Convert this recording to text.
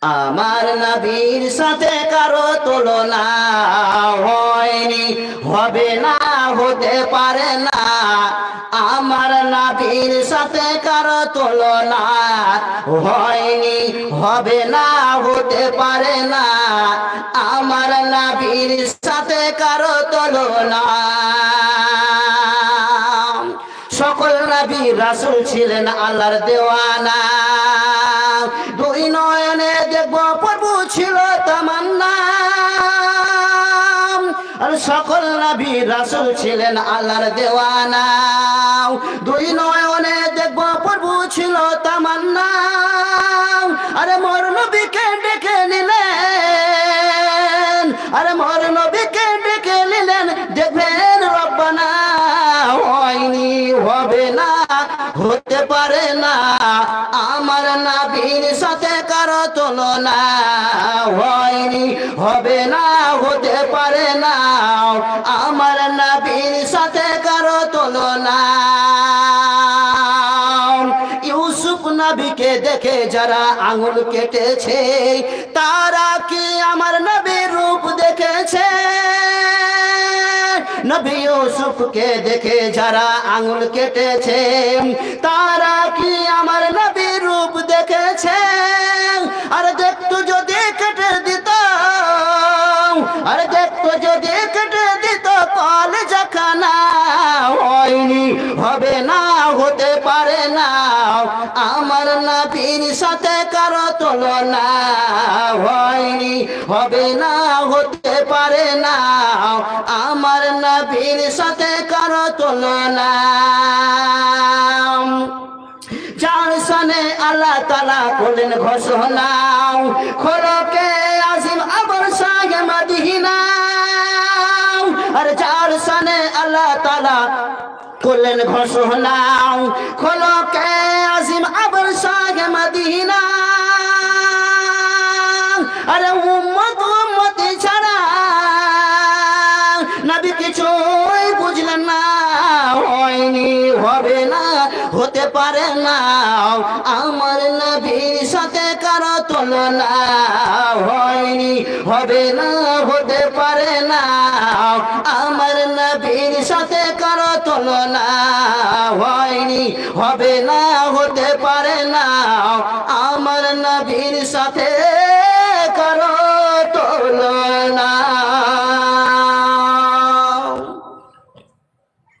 আমার নবীর সাথে কারো তুলনা হয়নি, হবে না, হতে পারে না। আমার নবীর সাথে কারো তুলনা হয়নি, হবে না, হতে পারে না। আমার নবীর সাথে কারো তুলনা। সকল নবী রাসূল ছিলেন আল্লাহর দেওয়ানা। দুই নয়নে দেখব প্রভু ছিল তামান্না। আর সকল নবী রাসূল ছিলেন আল্লাহর দেওয়ানা। দুই নয়নে দেখব প্রভু ছিল তামান্না। আরে মোর নবীকে ডেকে নিলেন, আরে মোর নবীকে ডেকে নিলেন, দেখবেন রব্বানা। হয়নি, হবে না, হতে পারে না। আমার নবীর সাথে কারো তুলনা হয়নি, হবে না, হতে পারে না। আমার নবীর সাথে কারো তুলনা। ইউসুফ নবীকে দেখে যারা আঙুল কেটেছে, তারা কি আমার নবীর রূপ দেখেছে? নবী ইউসুফকে দেখে যারা আঙুল কেটেছে, তারা কি আমার নবীর রূপ দেখেছে? আর দেখতো যদি কেটে দিত, আর দেখতো যদি কেটে দিত কলেজা খানা। হয়নি, হবে না, হতে পারে না। আমার নবীর সাথে কারো তুলনা হয়নি, হবে না, হতে পারে না। আমার নবীর সাথে কারো তুলনা। যার শানে আল্লাহ তাআলা করলেন ঘোষণা, খোলকে আজিম আবর শাহে মদিনা। আর যার শানে আল্লাহ তাআলা করলেন ঘোষণা, খোলকে আজিম আবর শাহে মদিনা। আরে উম্মত উম্মতি ছাড়া নবী কিছুই বুঝলেন না। হয়নি, হবে না, হতে পারে না। আমার নবীর সাথে কারো তুলনা হয়নি, হবে না, হতে পারে না। আমার নবীর সাথে কারো তুলনা হয়নি, হবে না, হতে পারে না। আমার নবীর সাথে